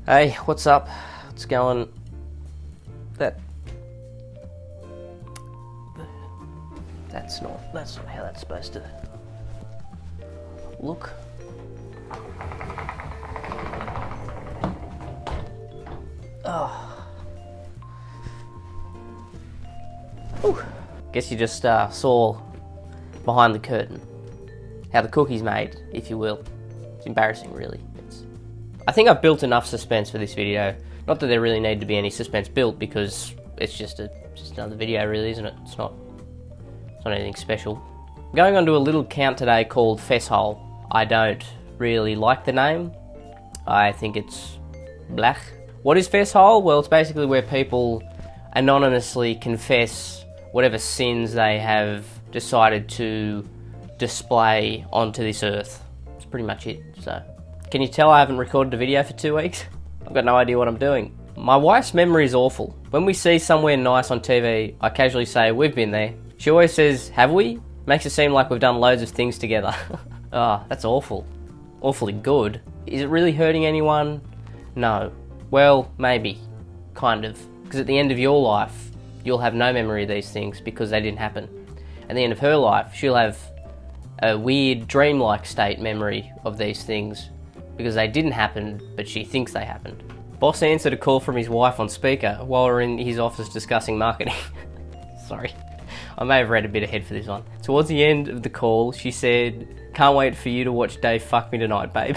Hey, what's up? What's going? That's not how that's supposed to look. Oh. Ooh. Guess you just saw behind the curtain how the cookie's made, if you will. It's embarrassing, really. I think I've built enough suspense for this video. Not that there really need to be any suspense built, because it's just another video, really, isn't it? It's not anything special. I'm going on to a little account today called Fesshole. I don't really like the name. I think it's blech. What is Fesshole? Well, it's basically where people anonymously confess whatever sins they have decided to display onto this earth. That's pretty much it. So, can you tell I haven't recorded a video for 2 weeks? I've got no idea what I'm doing. My wife's memory is awful. When we see somewhere nice on TV, I casually say, we've been there. She always says, have we? Makes it seem like we've done loads of things together. Oh, that's awful. Awfully good. Is it really hurting anyone? No. Well, maybe. Kind of. Because at the end of your life, you'll have no memory of these things because they didn't happen. At the end of her life, she'll have a weird dreamlike state memory of these things because they didn't happen, but she thinks they happened. Boss answered a call from his wife on speaker while we're in his office discussing marketing. Sorry. I may have read a bit ahead for this one. Towards the end of the call, she said, can't wait for you to watch Dave fuck me tonight, babe.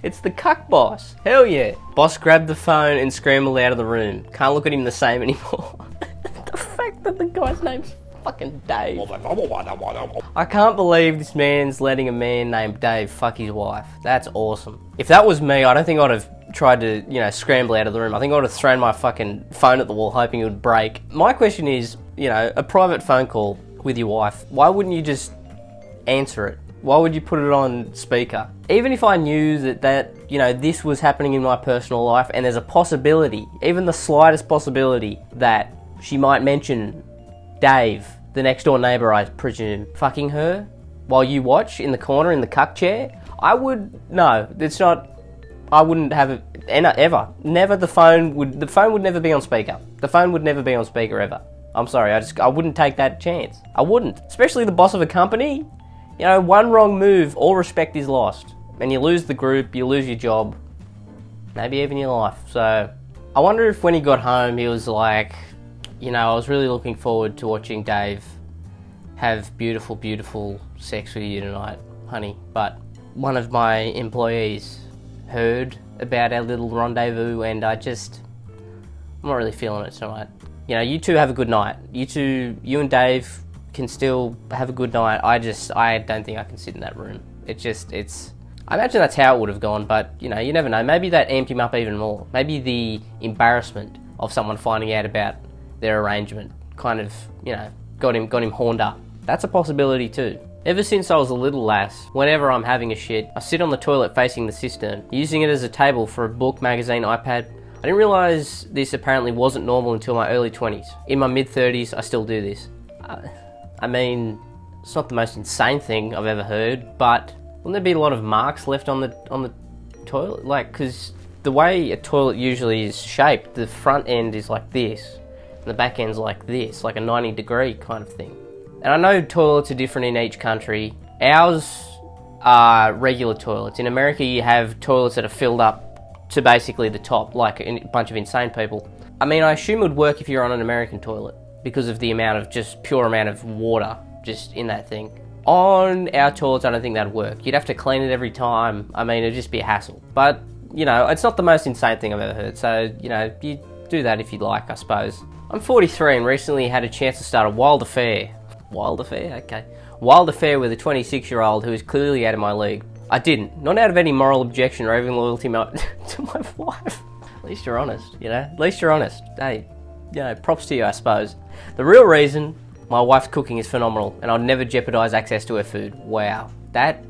It's the cuck boss. Hell yeah. Boss grabbed the phone and scrambled out of the room. Can't look at him the same anymore. The fact that the guy's name's fucking Dave. I can't believe this man's letting a man named Dave fuck his wife. That's awesome. If that was me, I don't think I'd have tried to, scramble out of the room. I think I would have thrown my fucking phone at the wall hoping it would break. My question is, a private phone call with your wife, why wouldn't you just answer it? Why would you put it on speaker? Even if I knew that this was happening in my personal life and there's a possibility, even the slightest possibility, that she might mention Dave, the next door neighbour, I presume, fucking her while you watch in the corner in the cuck chair, I wouldn't have it ever. Never. The phone would never be on speaker. The phone would never be on speaker ever. I'm sorry, I wouldn't take that chance. I wouldn't. Especially the boss of a company. One wrong move, all respect is lost. And you lose the group, you lose your job, maybe even your life. So, I wonder if when he got home, he was like, I was really looking forward to watching Dave have beautiful, beautiful sex with you tonight, honey. But one of my employees heard about our little rendezvous and I'm not really feeling it tonight. You two have a good night. You and Dave can still have a good night. I don't think I can sit in that room. I imagine that's how it would have gone, but you never know. Maybe that amped him up even more. Maybe the embarrassment of someone finding out about their arrangement kind of, got him horned up. That's a possibility too. Ever since I was a little lass, whenever I'm having a shit, I sit on the toilet facing the cistern, using it as a table for a book, magazine, iPad. I didn't realise this apparently wasn't normal until my early 20s. In my mid-30s, I still do this. It's not the most insane thing I've ever heard, but wouldn't there be a lot of marks left on the toilet? Because the way a toilet usually is shaped, the front end is like this, and the back end's like this, like a 90-degree kind of thing. And I know toilets are different in each country. Ours are regular toilets. In America, you have toilets that are filled up to basically the top, like a bunch of insane people. I assume it would work if you're on an American toilet because of the pure amount of water just in that thing. On our toilets, I don't think that'd work. You'd have to clean it every time. It'd just be a hassle. But, it's not the most insane thing I've ever heard. So, you do that if you'd like, I suppose. I'm 43 and recently had a chance to start a wild affair. Wild affair? Okay. Wild affair with a 26-year-old who is clearly out of my league. I didn't. Not out of any moral objection or even loyalty to my wife. At least you're honest, At least you're honest. Hey, props to you, I suppose. The real reason my wife's cooking is phenomenal and I'd never jeopardise access to her food. Wow. That's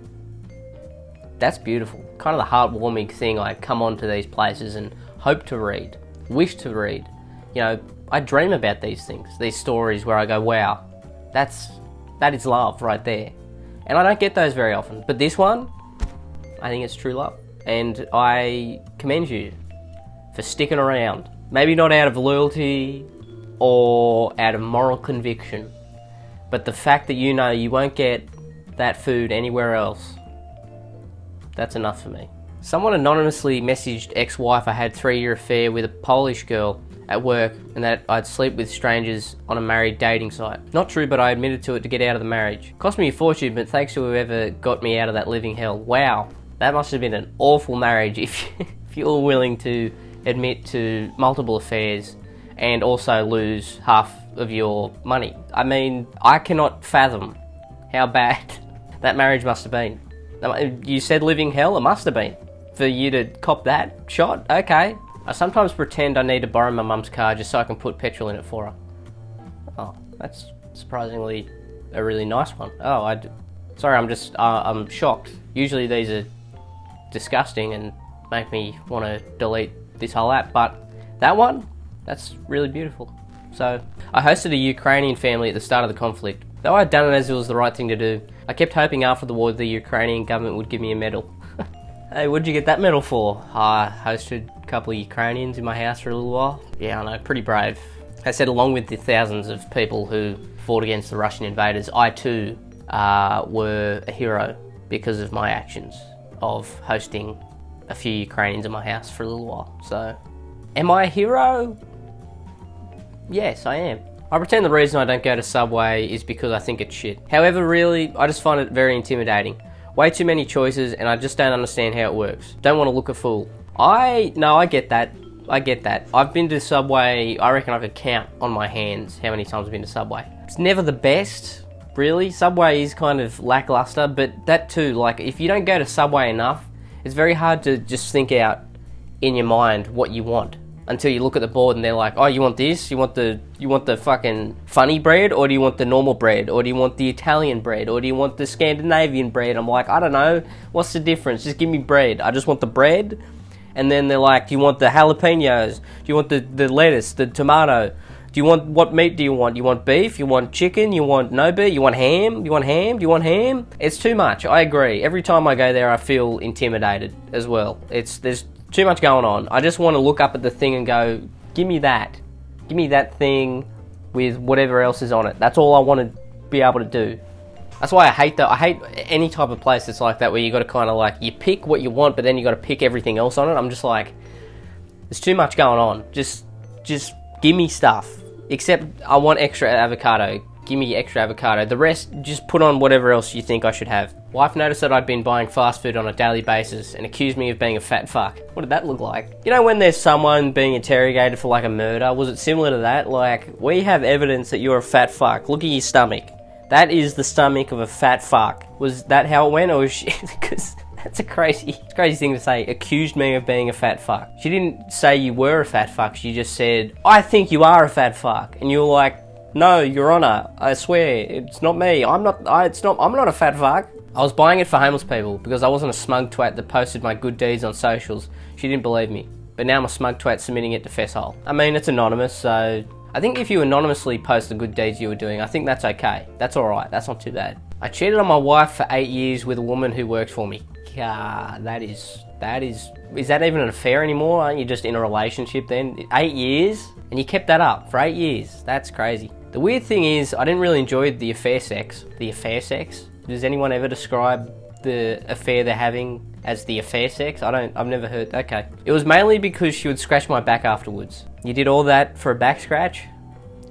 beautiful. Kind of the heartwarming thing I come onto these places and hope to read, wish to read. I dream about these things, these stories where I go, wow, that is love right there. And I don't get those very often. But this one, I think it's true love. and I commend you for sticking around. Maybe not out of loyalty or out of moral conviction, but the fact that you know you won't get that food anywhere else, that's enough for me. Someone anonymously messaged ex-wife I had 3-year affair with a Polish girl at work and that I'd sleep with strangers on a married dating site. Not true, but I admitted to it to get out of the marriage. Cost me a fortune, but thanks to whoever got me out of that living hell. Wow, that must have been an awful marriage if you're willing to admit to multiple affairs and also lose half of your money. I mean, I cannot fathom how bad that marriage must have been. You said living hell? It must have been. For you to cop that shot? Okay. I sometimes pretend I need to borrow my mum's car just so I can put petrol in it for her. Oh, that's surprisingly a really nice one. Oh, sorry, I'm shocked. Usually these are disgusting and make me want to delete this whole app, but that one, that's really beautiful. So, I hosted a Ukrainian family at the start of the conflict. Though I'd done it as it was the right thing to do, I kept hoping after the war the Ukrainian government would give me a medal. Hey, what'd you get that medal for? I hosted a couple of Ukrainians in my house for a little while. Yeah, I know, pretty brave. I said along with the thousands of people who fought against the Russian invaders, I too were a hero because of my actions of hosting a few Ukrainians in my house for a little while. So, am I a hero? Yes, I am. I pretend the reason I don't go to Subway is because I think it's shit. However, really, I just find it very intimidating. Way too many choices and I just don't understand how it works. Don't want to look a fool. I get that. I get that. I've been to Subway, I reckon I could count on my hands how many times I've been to Subway. It's never the best, really. Subway is kind of lackluster, but that too, like, if you don't go to Subway enough, it's very hard to just think out in your mind what you want until you look at the board and they're like, oh, you want this? You want the fucking funny bread, or do you want the normal bread, or do you want the Italian bread, or do you want the Scandinavian bread? I'm like, I don't know. What's the difference? Just give me bread. I just want the bread. And then they're like, do you want the jalapenos? Do you want the lettuce, the tomato? Do you want, what meat do you want? You want beef? You want chicken? You want no beef? You want ham? You want ham? Do you want ham? It's too much. I agree. Every time I go there, I feel intimidated as well. There's too much going on. I just want to look up at the thing and go, give me that. Give me that thing with whatever else is on it. That's all I want to be able to do. That's why I hate any type of place that's like that, where you got to kind of like, you pick what you want, but then you got to pick everything else on it. I'm just like, there's too much going on. Just give me stuff. Except I want extra avocado. Give me extra avocado. The rest, just put on whatever else you think I should have. Wife noticed that I'd been buying fast food on a daily basis and accused me of being a fat fuck. What did that look like? You know when there's someone being interrogated for like a murder? Was it similar to that? Like, we have evidence that you're a fat fuck. Look at your stomach. That is the stomach of a fat fuck. Was that how it went? Or was she... Because that's a crazy thing to say. Accused me of being a fat fuck. She didn't say you were a fat fuck. She just said, I think you are a fat fuck. And you were like, no, Your Honor, I swear, it's not me. I'm not a fat fuck. I was buying it for homeless people because I wasn't a smug twat that posted my good deeds on socials. She didn't believe me. But now I'm a smug twat submitting it to Fesshole. I mean, it's anonymous, so... I think if you anonymously post the good deeds you were doing, I think that's okay. That's alright, that's not too bad. I cheated on my wife for 8 years with a woman who worked for me. God, is that even an affair anymore? Aren't you just in a relationship then? 8 years? And you kept that up for 8 years. That's crazy. The weird thing is, I didn't really enjoy the affair sex. The affair sex? Does anyone ever describe the affair they're having as the affair sex? I've never heard. Okay. It was mainly because she would scratch my back afterwards. You did all that for a back scratch?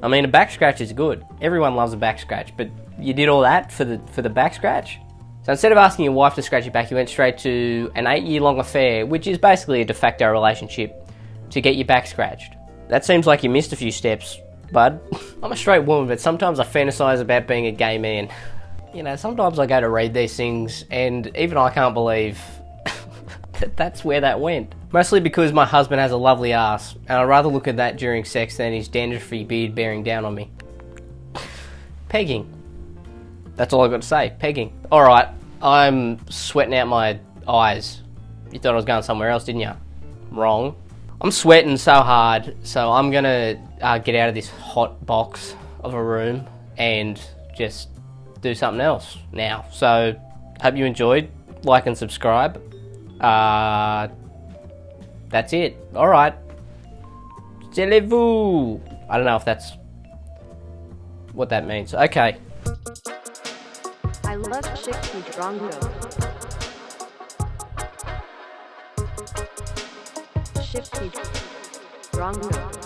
I mean, a back scratch is good. Everyone loves a back scratch, but you did all that for the back scratch? So instead of asking your wife to scratch your back, you went straight to an 8-year-long affair, which is basically a de facto relationship, to get your back scratched. That seems like you missed a few steps, bud. I'm a straight woman, but sometimes I fantasize about being a gay man. You know, sometimes I go to read these things, and even I can't believe that that's where that went. Mostly because my husband has a lovely ass, and I'd rather look at that during sex than his dandruffy beard bearing down on me. Pegging. That's all I've got to say. Pegging. Alright, I'm sweating out my eyes. You thought I was going somewhere else, didn't you? Wrong. I'm sweating so hard, so I'm gonna get out of this hot box of a room and just do something else now. So, hope you enjoyed. Like and subscribe. That's it. Alright. Jelly-vous. I don't know if that's what that means. Okay. I love Shifty Drongo. Shifty Drongo.